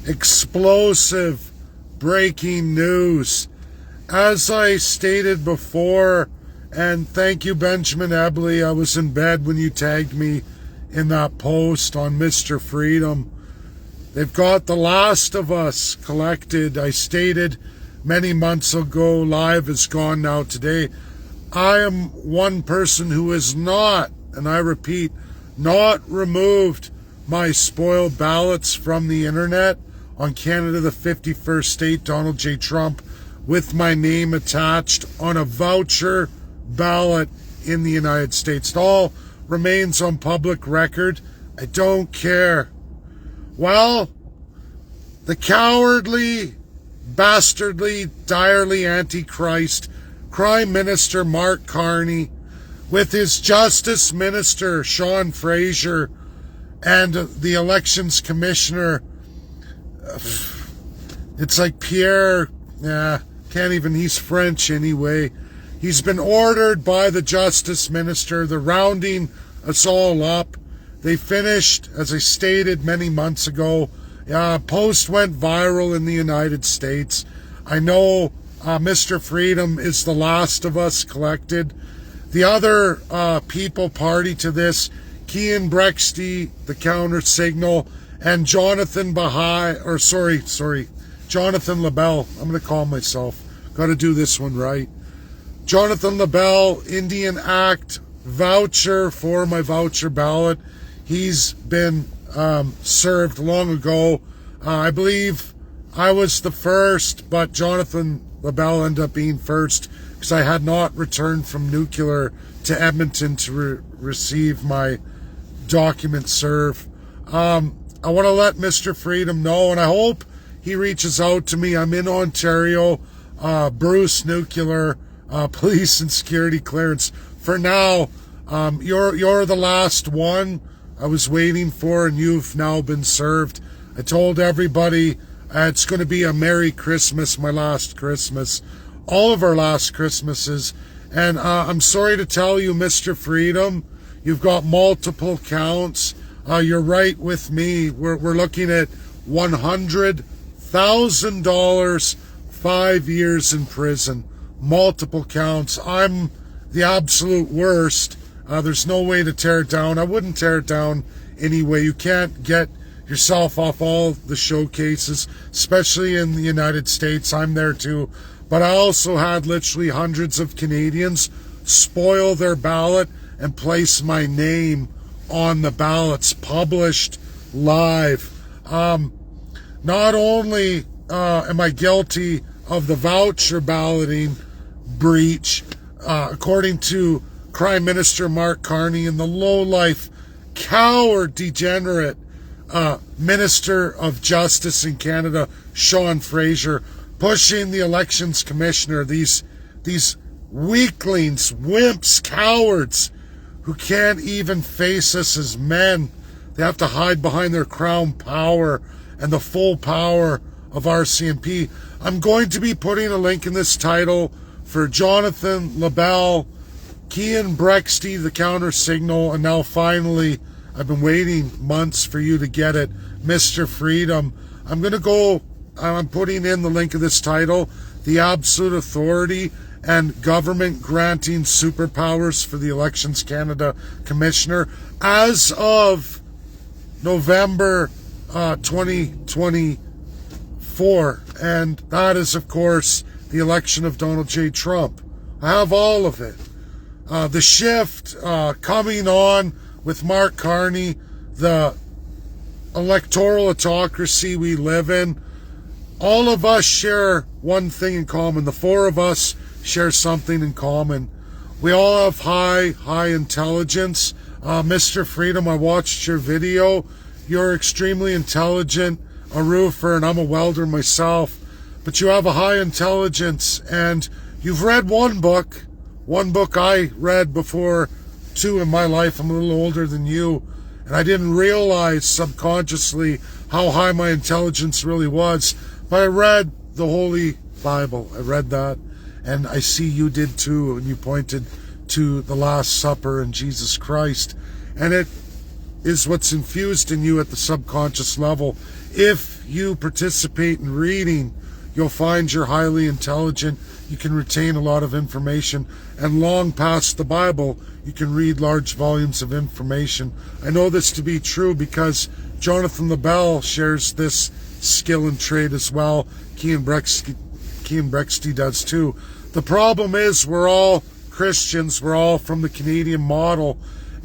explosive breaking news. As I stated before, and thank you, Benjamin Ebley, I was in bed when you tagged me in that post on Mr. Freedom. They've got The Last of Us collected. I stated many months ago, live is gone now today. I am one person who is not, and I repeat, not removed my spoiled ballots from the internet on Canada the 51st state, Donald J. Trump, with my name attached on a voucher ballot in the United States. It all remains on public record. I don't care. Well, the cowardly, bastardly, direly antichrist Prime Minister Mark Carney, with his Justice Minister Sean Fraser and the Elections Commissioner, it's like Pierre, can't even, he's French anyway. He's been ordered by the Justice Minister. They're rounding us all up. They finished, as I stated many months ago, post went viral in the United States. I know Mr. Freedom is The Last of Us collected. The other people party to this, Cian Brexty, the counter signal, and Jonathon Jonathon LaBelle. I'm going to call myself. Got to do this one right. Jonathon LaBelle, Indian Act voucher for my voucher ballot. He's been served long ago. I believe I was the first, but Jonathon LaBelle ended up being first because I had not returned from nuclear to Edmonton to receive my document serve. I want to let Mr. Freedom know, and I hope he reaches out to me. I'm in Ontario, Bruce Nuclear, police and security clearance. For now, you're the last one I was waiting for, and you've now been served. I told everybody it's going to be a Merry Christmas, my last Christmas, all of our last Christmases. And I'm sorry to tell you, Mr. Freedom, you've got multiple counts. You're right with me. We're looking at $100,000, 5 years in prison, multiple counts. I'm the absolute worst. There's no way to tear it down. I wouldn't tear it down anyway. You can't get yourself off all the showcases, especially in the United States. I'm there too. But I also had literally hundreds of Canadians spoil their ballot and place my name on the ballots, published live. Not only am I guilty of the voucher balloting breach, according to Prime Minister Mark Carney and the low-life, coward, degenerate Minister of Justice in Canada, Sean Fraser, pushing the Elections Commissioner, these weaklings, wimps, cowards, who can't even face us as men. They have to hide behind their crown power and the full power of RCMP. I'm going to be putting a link in this title for Jonathon LaBelle, Cian Brexty, the counter signal, and now finally, I've been waiting months for you to get it, Mr. Freedom. I'm putting in the link of this title, The Absolute Authority and Government Granting Superpowers for the Elections Canada Commissioner as of November 2024. And that is, of course, the election of Donald J. Trump. I have all of it. The shift coming on with Mark Carney, the electoral autocracy we live in. All of us share one thing in common. The four of us share something in common. We all have high intelligence. Mr. Freedom, I watched your video. You're extremely intelligent, a roofer, and I'm a welder myself. But you have a high intelligence, and you've read one book I read before, two in my life. I'm a little older than you, and I didn't realize subconsciously how high my intelligence really was. But I read the Holy Bible. I read that, and I see you did too, and you pointed to the Last Supper and Jesus Christ, and it is what's infused in you at the subconscious level. If you participate in reading, you'll find you're highly intelligent. You can retain a lot of information, and long past the Bible, you can read large volumes of information. I know this to be true because Jonathon LaBelle shares this skill and trait as well. Kean Brexty does too. The problem is we're all Christians. We're all from the Canadian model,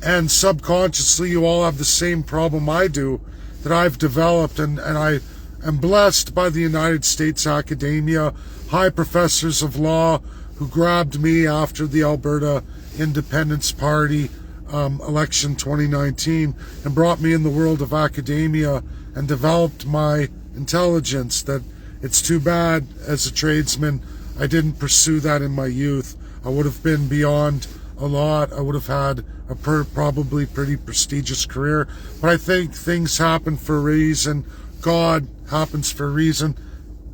and subconsciously you all have the same problem I do that I've developed, and I am blessed by the United States academia, high professors of law who grabbed me after the Alberta Independence Party election 2019 and brought me in the world of academia and developed my intelligence. That it's too bad as a tradesman I didn't pursue that in my youth. I would have been beyond a lot. I would have had a probably pretty prestigious career. But I think things happen for a reason. God happens for a reason.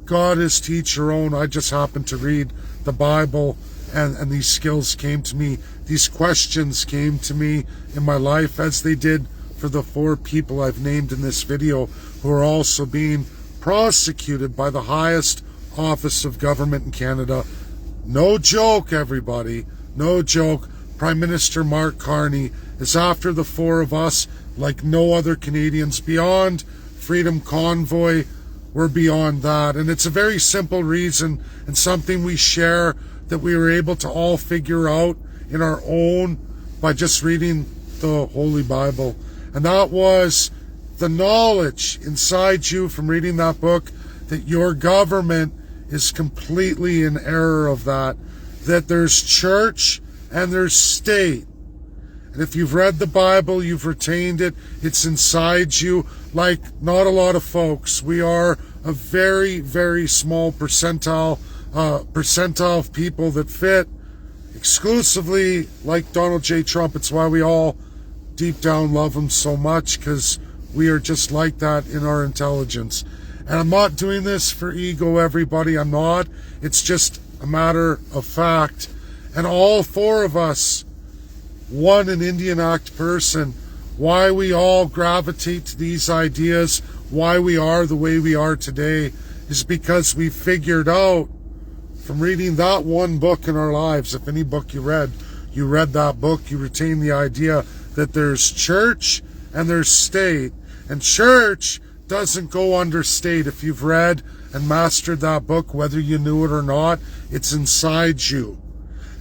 God is to each your own. I just happened to read the Bible, and these skills came to me. These questions came to me in my life, as they did for the 4 people I've named in this video, who are also being prosecuted by the highest office of government in Canada. No joke, everybody. No joke. Prime Minister Mark Carney is after the 4 of us like no other Canadians. Beyond Freedom Convoy, we're beyond that. And it's a very simple reason, and something we share, that we were able to all figure out in our own by just reading the Holy Bible. And that was the knowledge inside you from reading that book that your government is completely in error of that there's church and there's state. And if you've read the Bible, you've retained it, it's inside you. Like not a lot of folks, we are a very, very small percentile of people that fit exclusively like Donald J. Trump. It's why we all deep down love him so much, because we are just like that in our intelligence. And I'm not doing this for ego, everybody. I'm not. It's just a matter of fact. And all 4 of us, an Indian Act person, why we all gravitate to these ideas, why we are the way we are today, is because we figured out from reading that one book in our lives. If any book you read that book, you retain the idea that there's church and there's state. And church doesn't go under state. If you've read and mastered that book, whether you knew it or not, it's inside you.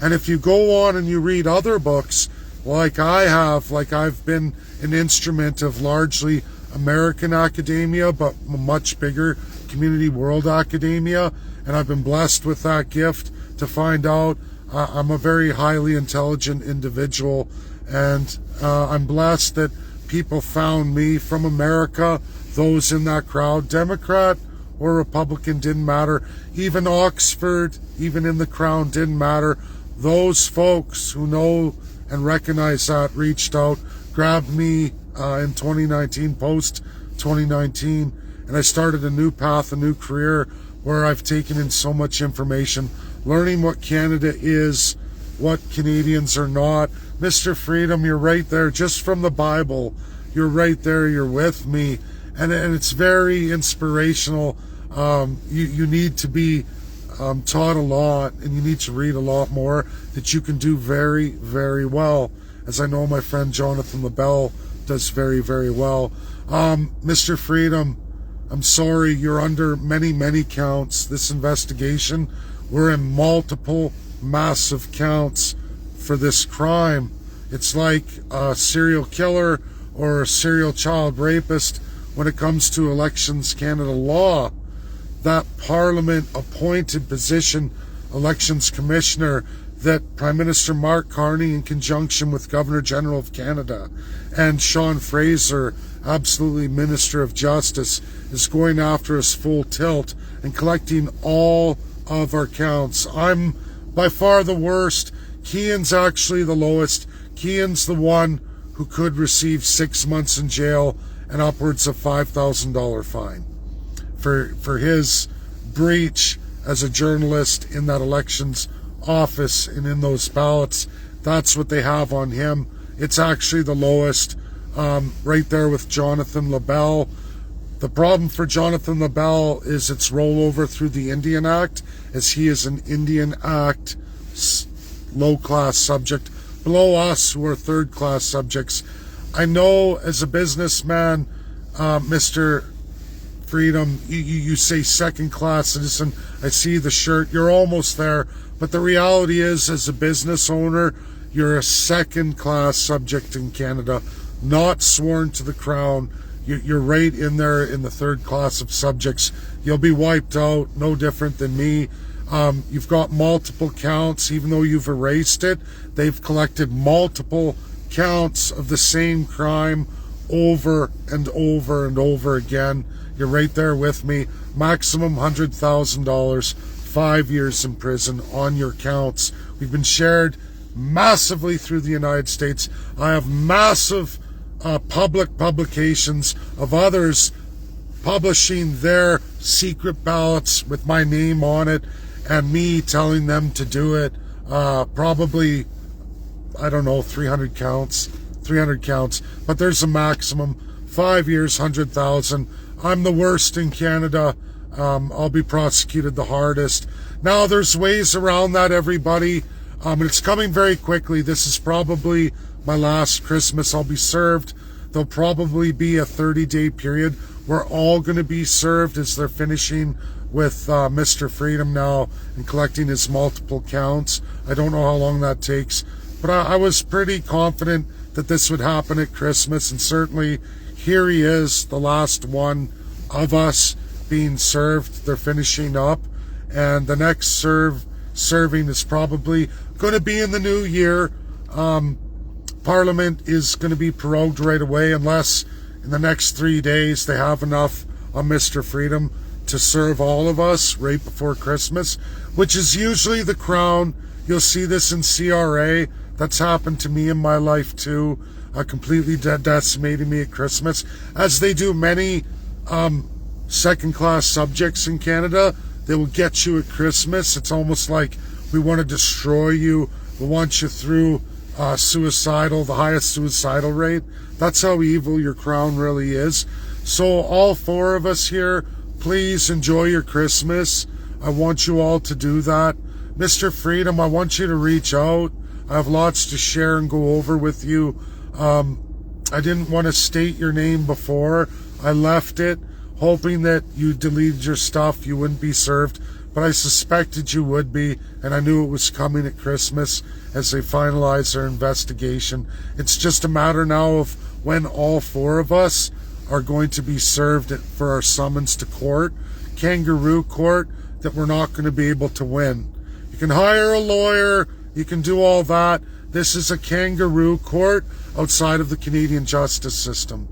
And if you go on and you read other books, like I have, like I've been an instrument of largely American academia, but a much bigger community world academia, and I've been blessed with that gift to find out I'm a very highly intelligent individual, and I'm blessed that people found me from America. Those in that crowd, Democrat or Republican, didn't matter. Even Oxford, even in the Crown, didn't matter. Those folks who know and recognize that reached out, grabbed me in 2019, post 2019, and I started a new path, a new career, where I've taken in so much information, learning what Canada is, what Canadians are not. Mr. Freedom, you're right there, just from the Bible. You're right there, you're with me. And it's very inspirational. You need to be taught a lot, and you need to read a lot more, that you can do very, very well, as I know my friend Jonathon LaBelle does very, very well. Mr. Freedom, I'm sorry, you're under many, many counts. This investigation, we're in multiple massive counts for this crime. It's like a serial killer or a serial child rapist when it comes to Elections Canada law. That Parliament appointed position, Elections Commissioner, that Prime Minister Mark Carney, in conjunction with Governor General of Canada and Sean Fraser, absolutely Minister of Justice, is going after us full tilt and collecting all of our counts. I'm by far the worst. Kean's actually the lowest. Kean's the one who could receive 6 months in jail and upwards of $5,000 fine for his breach as a journalist in that elections office and in those ballots. That's what they have on him. It's actually the lowest, right there with Jonathon LaBelle. The problem for Jonathon LaBelle is its rollover through the Indian Act, as he is an Indian Act low-class subject below us who are third-class subjects. I know as a businessman, Mr. Freedom, you say second-class citizen. I see the shirt. You're almost there. But the reality is, as a business owner, you're a second-class subject in Canada, not sworn to the crown. You're right in there in the third class of subjects. You'll be wiped out, no different than me. You've got multiple counts. Even though you've erased it, they've collected multiple counts of the same crime over and over and over again. You're right there with me. Maximum $100,000, 5 years in prison on your counts. We've been shared massively through the United States. I have massive public publications of others publishing their secret ballots with my name on it and me telling them to do it. Probably, I don't know, 300 counts, but there's a maximum, 5 years, 100,000. I'm the worst in Canada. I'll be prosecuted the hardest. Now there's ways around that, everybody. It's coming very quickly. This is probably my last Christmas I'll be served. There'll probably be a 30-day period. We're all going to be served as they're finishing with Mr. Freedom now and collecting his multiple counts. I don't know how long that takes, but I was pretty confident that this would happen at Christmas, and certainly here he is, the last one of us being served. They're finishing up, and the next serving is probably going to be in the new year. Parliament is going to be prorogued right away unless in the next 3 days they have enough on Mr. Freedom to serve all of us right before Christmas, which is usually the crown. You'll see this in CRA. That's happened to me in my life too, completely decimating me at Christmas, as they do many second-class subjects in Canada. They will get you at Christmas. It's almost like we want to destroy you. We want you through the highest suicidal rate. That's how evil your crown really is. So all four of us here, please enjoy your Christmas. I want you all to do that. Mr. Freedom, I want you to reach out. I have lots to share and go over with you. I didn't want to state your name before. I left it hoping that you deleted your stuff, you wouldn't be served, but I suspected you would be, and I knew it was coming at Christmas as they finalize their investigation. It's just a matter now of when all four of us are going to be served for our summons to court, kangaroo court, that we're not going to be able to win. You can hire a lawyer, you can do all that. This is a kangaroo court outside of the Canadian justice system.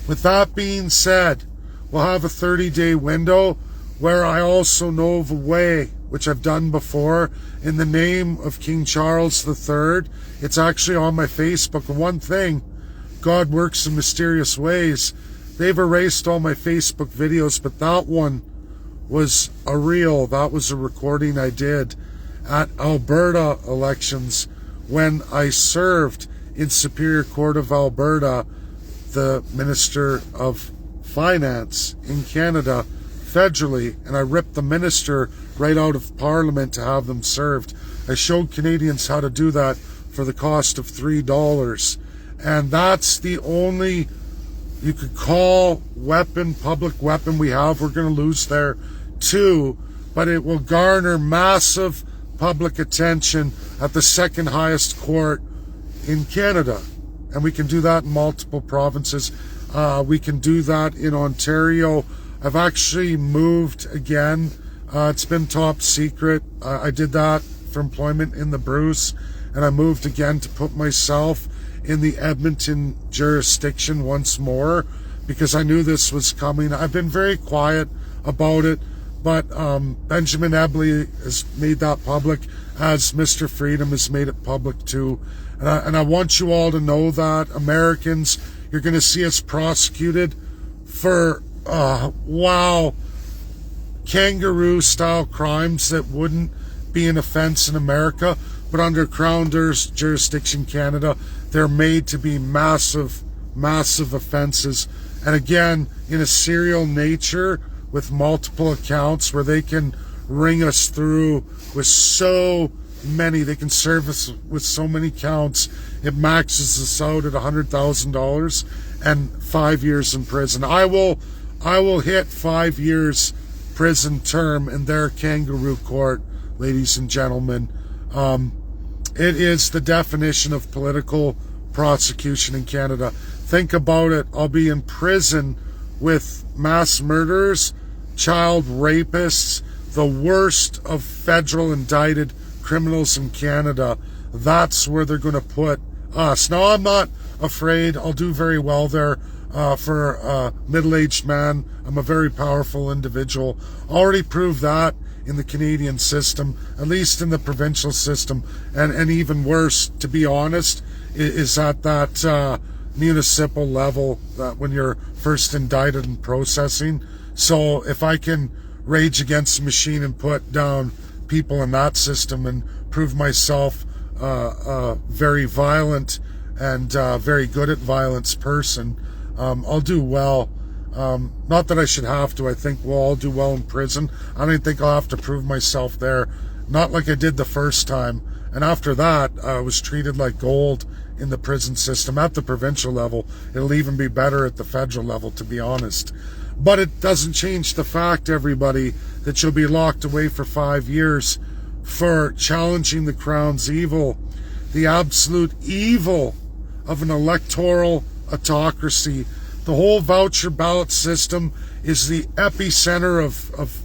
With that being said, we'll have a 30-day window where I also know of a way, which I've done before, in the name of King Charles III. It's actually on my Facebook. And one thing, God works in mysterious ways. They've erased all my Facebook videos, but that one was a reel. That was a recording I did at Alberta elections when I served in Superior Court of Alberta, the Minister of Finance in Canada, federally, and I ripped the minister right out of Parliament to have them served. I showed Canadians how to do that for the cost of $3. And that's the only, you could call weapon, public weapon we have. We're going to lose there too, but it will garner massive public attention at the second highest court in Canada. And we can do that in multiple provinces. We can do that in Ontario. I've actually moved again. It's been top secret. I did that for employment in the Bruce, and I moved again to put myself in the Edmonton jurisdiction once more because I knew this was coming. I've been very quiet about it, but Benjamin Ebley has made that public, as Mr. Freedom has made it public too. And I want you all to know that, Americans, you're going to see us prosecuted for kangaroo-style crimes that wouldn't be an offense in America, but under Crown jurisdiction Canada, they're made to be massive, massive offenses. And again, in a serial nature with multiple accounts where they can ring us through with so many, they can serve us with so many counts, it maxes us out at $100,000 and 5 years in prison. I will hit 5 years prison term in their kangaroo court, ladies and gentlemen. It is the definition of political prosecution in Canada. Think about it. I'll be in prison with mass murderers, child rapists, the worst of federal indicted criminals in Canada. That's where they're going to put us. Now, I'm not afraid. I'll do very well there. For a middle-aged man, I'm a very powerful individual. Already proved that in the Canadian system, at least in the provincial system, and even worse, to be honest, is at that municipal level, that when you're first indicted and processing. So if I can rage against the machine and put down people in that system and prove myself very violent and very good at violence person, I'll do well. Not that I should have to. I think we'll all do well in prison. I don't think I'll have to prove myself there. Not like I did the first time. And after that, I was treated like gold in the prison system at the provincial level. It'll even be better at the federal level, to be honest. But it doesn't change the fact, everybody, that you'll be locked away for 5 years for challenging the Crown's evil, the absolute evil of an electoral autocracy. The whole voucher ballot system is the epicenter of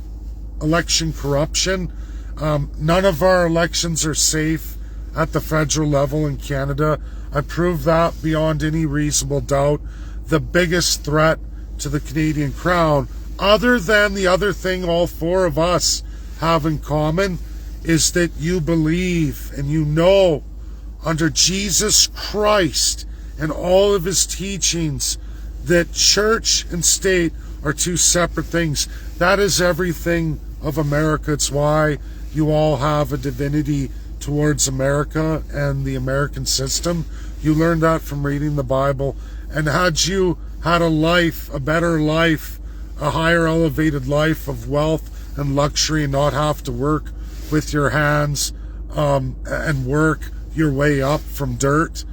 election corruption. None of our elections are safe at the federal level in Canada. I proved that beyond any reasonable doubt. The biggest threat to the Canadian Crown, other than the other thing all four of us have in common, is that you believe and you know under Jesus Christ and all of his teachings that church and state are two separate things. That is everything of America. It's why you all have a divinity towards America and the American system. You learned that from reading the Bible. And had you had a life, a better life, a higher elevated life of wealth and luxury, and not have to work with your hands and work your way up from dirt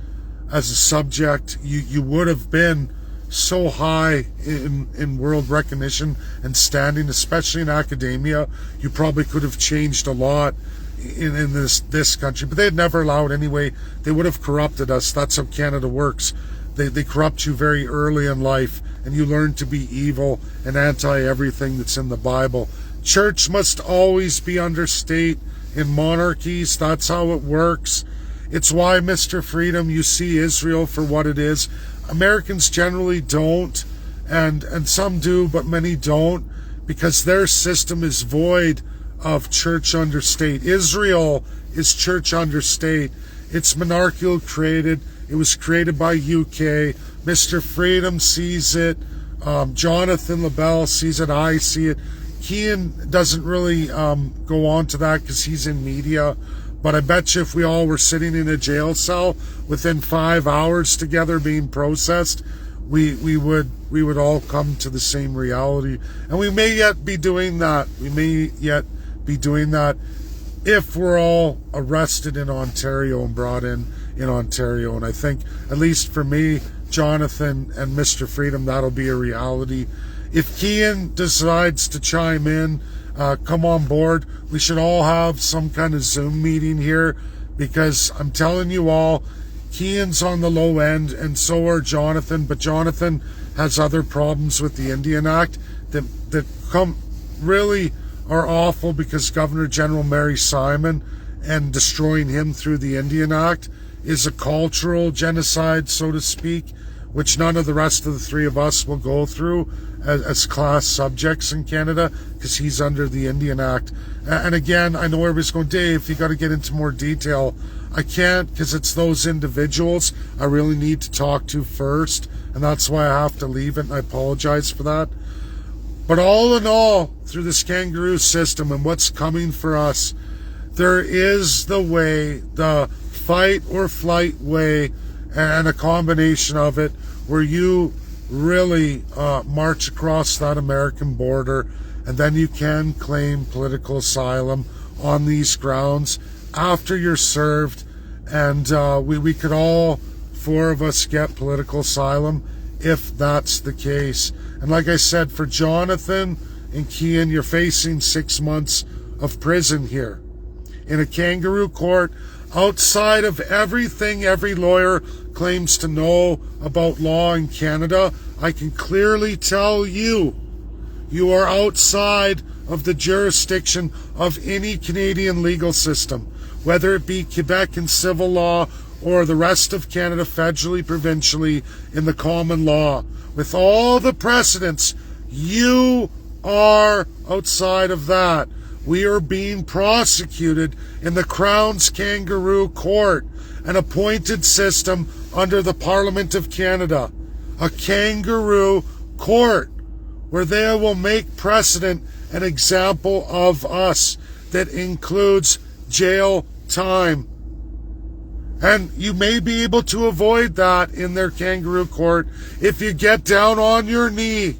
as a subject, you would have been so high in world recognition and standing, especially in academia. You probably could have changed a lot in this country, but they'd never allowed anyway. They would have corrupted us. That's how Canada works. They corrupt you very early in life, and you learn to be evil and anti everything that's in the Bible. Church must always be under state in monarchies. That's how it works. It's why, Mr. Freedom, you see Israel for what it is. Americans generally don't, and some do, but many don't, because their system is void of church under state. Israel is church under state. It's monarchical created. It was created by UK. Mr. Freedom sees it. Jonathon, LaBelle sees it. I see it. Kean doesn't really go on to that because he's in media. But I bet you if we all were sitting in a jail cell within 5 hours together being processed, we would all come to the same reality. And we may yet be doing that. We may yet be doing that if we're all arrested in Ontario and brought in Ontario. And I think, at least for me, Jonathon and Mr. Freedom, that'll be a reality. If Kean decides to chime in, come on board. We should all have some kind of Zoom meeting here, because I'm telling you all, Kean's on the low end, and so are Jonathon. But Jonathon has other problems with the Indian Act that come really are awful, because Governor General Mary Simon and destroying him through the Indian Act is a cultural genocide, so to speak, which none of the rest of the three of us will go through as class subjects in Canada, because he's under the Indian Act. And again, I know everybody's going, Dave, you got to get into more detail. I can't, because it's those individuals I really need to talk to first, and that's why I have to leave it, and I apologize for that. But all in all, through this kangaroo system and what's coming for us, there is the way, the fight or flight way, and a combination of it, where you really march across that American border, and then you can claim political asylum on these grounds after you're served. And we could all, four of us, get political asylum if that's the case. And like I said, for Jonathon and Kian, you're facing 6 months of prison here in a kangaroo court, outside of everything every lawyer claims to know about law in Canada. I can clearly tell you, you are outside of the jurisdiction of any Canadian legal system, whether it be Quebec in civil law or the rest of Canada federally, provincially in the common law. With all the precedents, you are outside of that. We are being prosecuted in the Crown's Kangaroo Court, an appointed system under the Parliament of Canada. A kangaroo court where they will make precedent an example of us that includes jail time. And you may be able to avoid that in their kangaroo court if you get down on your knee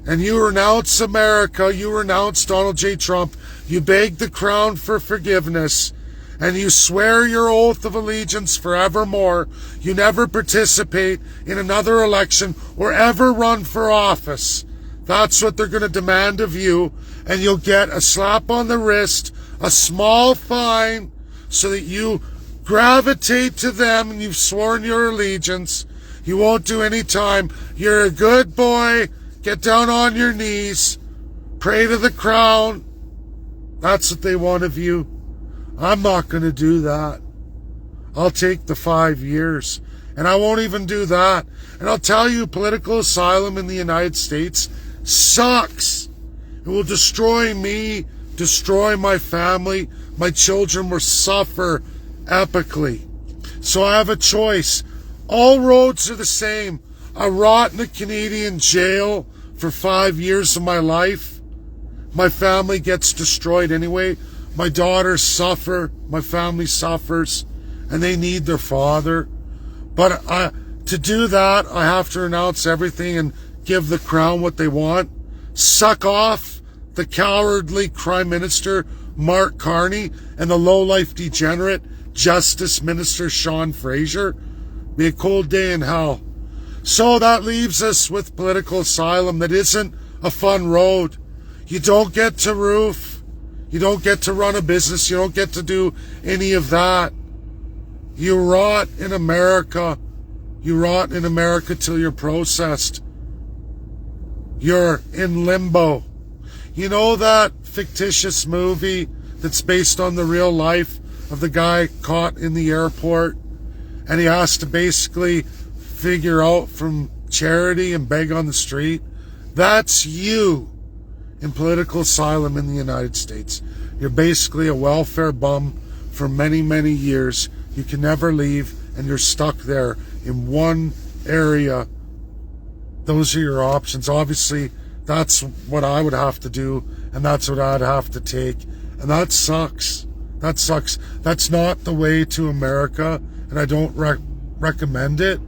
and you renounce America, you renounce Donald J. Trump, you beg the Crown for forgiveness, and you swear your oath of allegiance forevermore. You never participate in another election or ever run for office. That's what they're going to demand of you, and you'll get a slap on the wrist, a small fine, so that you gravitate to them and you've sworn your allegiance. You won't do any time. You're a good boy. Get down on your knees. Pray to the Crown. That's what they want of you. I'm not going to do that. I'll take the 5 years. And I won't even do that. And I'll tell you, political asylum in the United States sucks. It will destroy me, destroy my family. My children will suffer epically. So I have a choice. All roads are the same. I rot in a Canadian jail for 5 years of my life. My family gets destroyed anyway. My daughters suffer. My family suffers. And they need their father. But to do that, I have to renounce everything and give the Crown what they want. Suck off the cowardly Prime Minister Mark Carney and the lowlife degenerate Justice Minister Sean Fraser. Be a cold day in hell. So that leaves us with political asylum that isn't a fun road. You don't get to roof. You don't get to run a business. You don't get to do any of that. You rot in America. You rot in America till you're processed. You're in limbo. You know that fictitious movie that's based on the real life of the guy caught in the airport, and he has to basically figure out from charity and beg on the street? That's you in political asylum in the United States. You're basically a welfare bum for many, many years. You can never leave, and you're stuck there in one area. Those are your options. Obviously, that's what I would have to do, and that's what I'd have to take. And that sucks. That sucks. That's not the way to America, and I don't recommend it.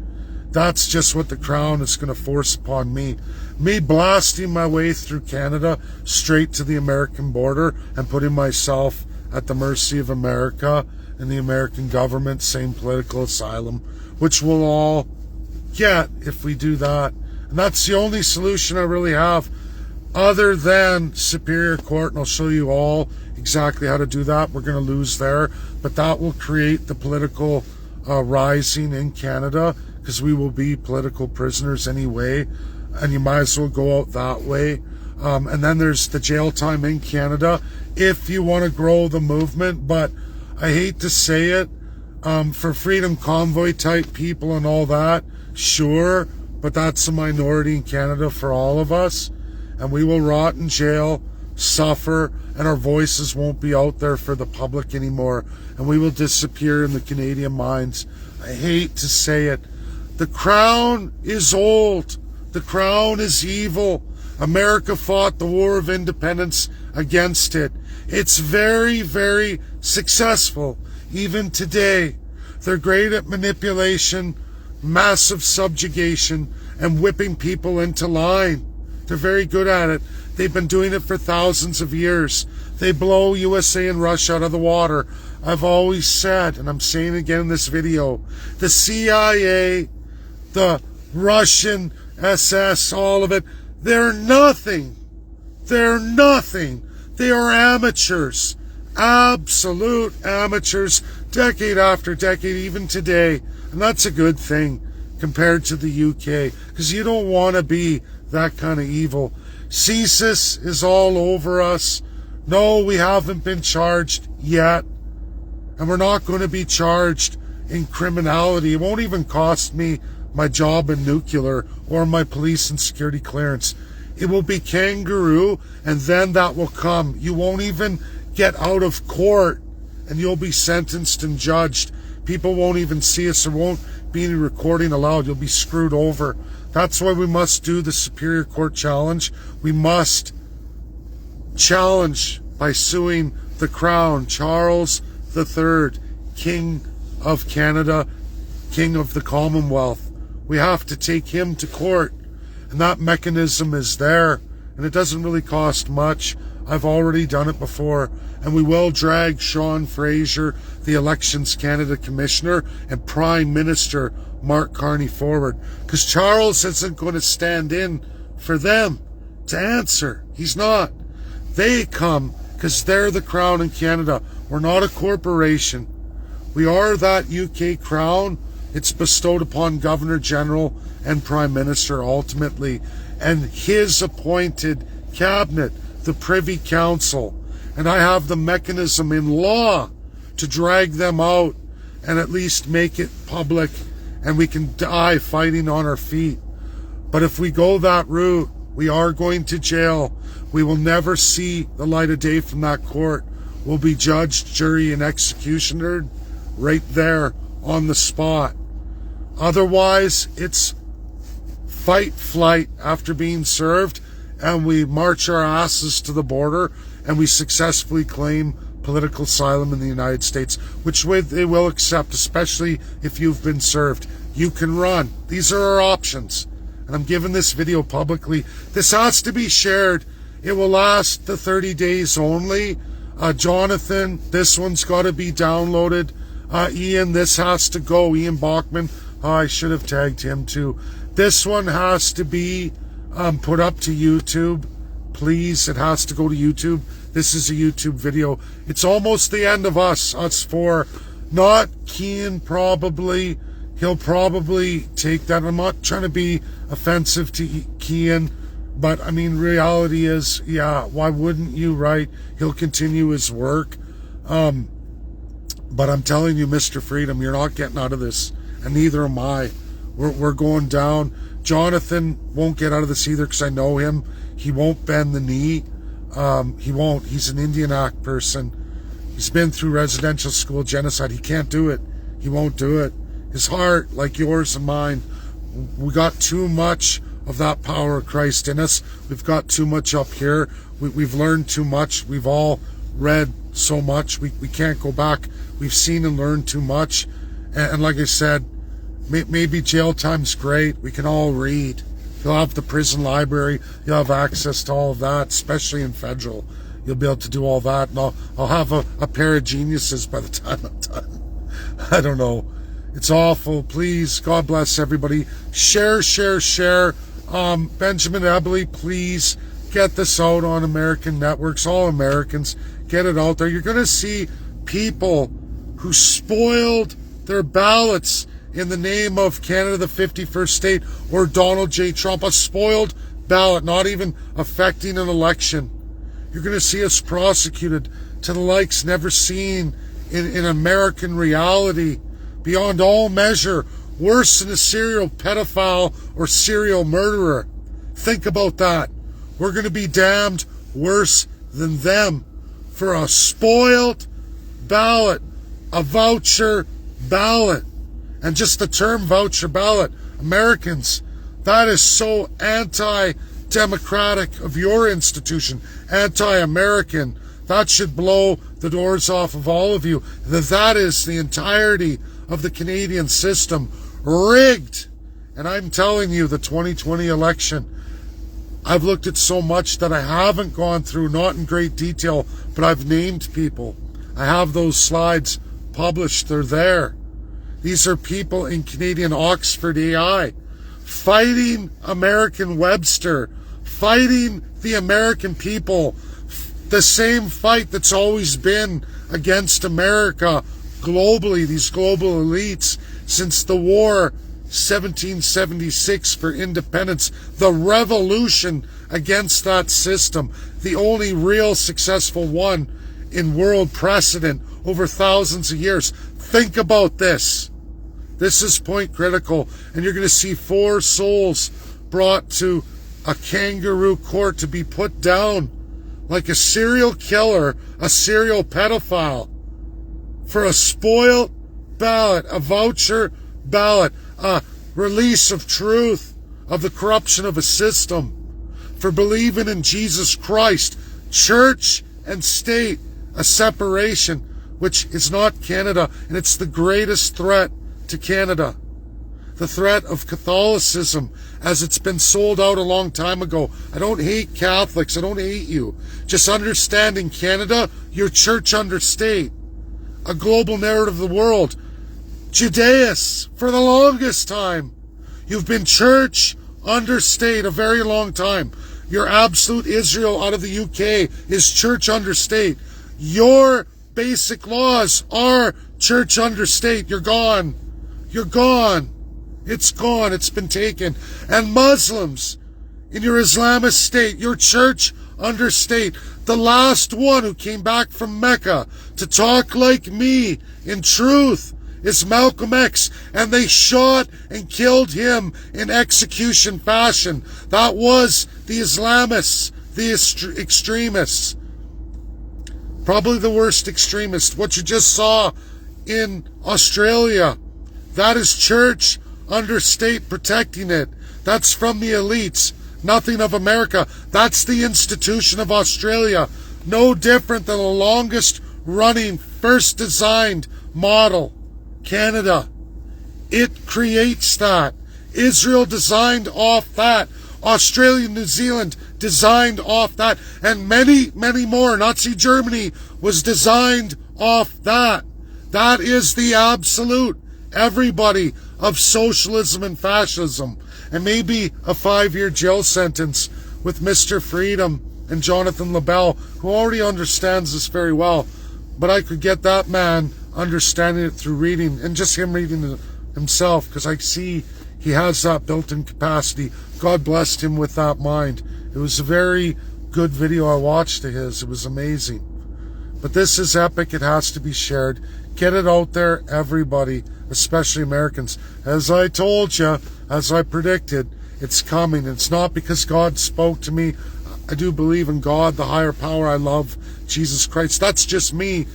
That's just what the Crown is going to force upon me. Me blasting my way through Canada straight to the American border and putting myself at the mercy of America and the American government, same political asylum, which we'll all get if we do that. And that's the only solution I really have other than Superior Court, and I'll show you all exactly how to do that. We're going to lose there, but that will create the political rising in Canada, because we will be political prisoners anyway, and you might as well go out that way. And then there's the jail time in Canada if you want to grow the movement. But I hate to say it, for Freedom Convoy type people and all that, sure, but that's a minority in Canada for all of us, and we will rot in jail, suffer, and our voices won't be out there for the public anymore, and we will disappear in the Canadian minds. I hate to say it. The Crown is old. The Crown is evil. America fought the War of Independence against it. It's very, very successful, even today. They're great at manipulation, massive subjugation, and whipping people into line. They're very good at it. They've been doing it for thousands of years. They blow USA and Russia out of the water. I've always said, and I'm saying it again in this video, the CIA, the Russian SS, all of it, they're nothing. They're nothing. They are amateurs. Absolute amateurs, decade after decade, even today. And that's a good thing compared to the UK, because you don't want to be that kind of evil. CSIS is all over us. No, we haven't been charged yet. And we're not going to be charged in criminality. It won't even cost me my job in nuclear or my police and security clearance. It will be kangaroo, and then that will come. You won't even get out of court, and you'll be sentenced and judged. People won't even see us. There won't be any recording allowed. You'll be screwed over. That's why we must do the Superior Court challenge. We must challenge by suing the Crown, Charles III, King of Canada, King of the Commonwealth. We have to take him to court, and that mechanism is there, and it doesn't really cost much. I've already done it before, and we will drag Sean Fraser, the Elections Canada Commissioner, and Prime Minister Mark Carney forward, because Charles isn't going to stand in for them to answer. He's not. They come because they're the Crown in Canada. We're not a corporation. We are that UK Crown. It's bestowed upon Governor General and Prime Minister ultimately, and his appointed cabinet, the Privy Council. And I have the mechanism in law to drag them out and at least make it public, and we can die fighting on our feet. But if we go that route, we are going to jail. We will never see the light of day from that court. We'll be judged, jury, and executioner right there on the spot. Otherwise, it's fight, flight after being served, and we march our asses to the border, and we successfully claim political asylum in the United States, which they will accept, especially if you've been served. You can run. These are our options. And I'm giving this video publicly. This has to be shared. It will last the 30 days only. Jonathon, this one's got to be downloaded. Ian, this has to go. Ian Bjorkman, I should have tagged him too. This one has to be put up to YouTube. Please, it has to go to YouTube. This is a YouTube video. It's almost the end of us four. Not Kean, probably. He'll probably take that. I'm not trying to be offensive to Kean, but I mean, reality is, yeah, why wouldn't you, right? He'll continue his work. But I'm telling you, Mr. Freedom, you're not getting out of this, and neither am I. We're going down. Jonathon won't get out of this either, because I know him. He won't bend the knee. He won't. He's an Indian Act person. He's been through residential school genocide. He can't do it. He won't do it. His heart, like yours and mine, we got too much of that power of Christ in us. We've got too much up here. We've learned too much. We've all read so much. We can't go back. We've seen and learned too much. And like I said, maybe jail time's great. We can all read. You'll have the prison library. You'll have access to all of that, especially in federal. You'll be able to do all that. And I'll have a pair of geniuses by the time I'm done. I don't know. It's awful. Please, God bless everybody. Share, share, share. Benjamin Ebele, please get this out on American networks. All Americans, get it out there. You're going to see people who spoiled their ballots in the name of Canada, the 51st state, or Donald J. Trump. A spoiled ballot, not even affecting an election. You're going to see us prosecuted to the likes never seen in American reality. Beyond all measure, worse than a serial pedophile or serial murderer. Think about that. We're going to be damned worse than them for a spoiled ballot, a voucher ballot. And just the term voucher ballot, Americans, that is so anti-democratic of your institution, anti-American. That should blow the doors off of all of you. That is the entirety of the Canadian system, rigged And I'm telling you, the 2020 election, I've looked at so much that I haven't gone through, not in great detail, but I've named people. I have those slides published. They're there. These are people in Canadian Oxford AI fighting American Webster, fighting the American people, the same fight that's always been against America globally, these global elites, since the war 1776 for independence, the revolution against that system, the only real successful one in world precedent over thousands of years. Think about this. This is point critical, and you're going to see 4 souls brought to a kangaroo court to be put down like a serial killer, a serial pedophile, for a spoiled ballot, a voucher ballot, a release of truth of the corruption of a system, for believing in Jesus Christ, church and state, a separation, which is not Canada, and it's the greatest threat to Canada. The threat of Catholicism as it's been sold out a long time ago. I don't hate Catholics, I don't hate you. Just understanding Canada, your church under state, a global narrative of the world. Judaists, for the longest time. You've been church under state a very long time. Your absolute Israel out of the UK is church under state. Your basic laws are church under state. You're gone. You're gone. It's gone. It's been taken. And Muslims in your Islamist state, your church under state, the last one who came back from Mecca to talk like me in truth is Malcolm X, and they shot and killed him in execution fashion. That was the Islamists, the extremists. Probably the worst extremist. What you just saw in Australia, that is church under state protecting it. That's from the elites. Nothing of America. That's the institution of Australia. No different than the longest running, first designed model. Canada. It creates that. Israel designed off that. Australia, New Zealand designed off that. And many, many more. Nazi Germany was designed off that. That is the absolute everybody of socialism and fascism. And maybe a 5-year jail sentence with Mr. Freedom and Jonathon LaBelle, who already understands this very well. But I could get that man understanding it through reading, and just him reading it himself, because I see he has that built-in capacity. God blessed him with that mind. It was a very good video I watched of his. It was amazing. But this is epic. It has to be shared. Get it out there, everybody, especially Americans. As I told you, as I predicted, it's coming. It's not because God spoke to me. I do believe in God, the higher power. I love Jesus Christ. That's just me.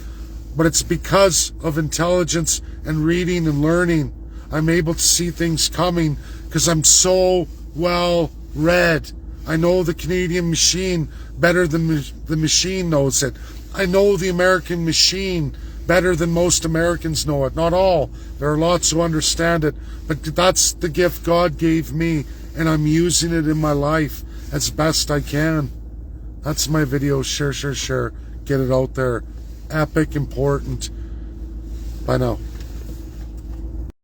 But it's because of intelligence and reading and learning. I'm able to see things coming because I'm so well read. I know the Canadian machine better than the machine knows it. I know the American machine better than most Americans know it. Not all. There are lots who understand it. But that's the gift God gave me, and I'm using it in my life as best I can. That's my video. Share. Get it out there. Epic, important. Bye now.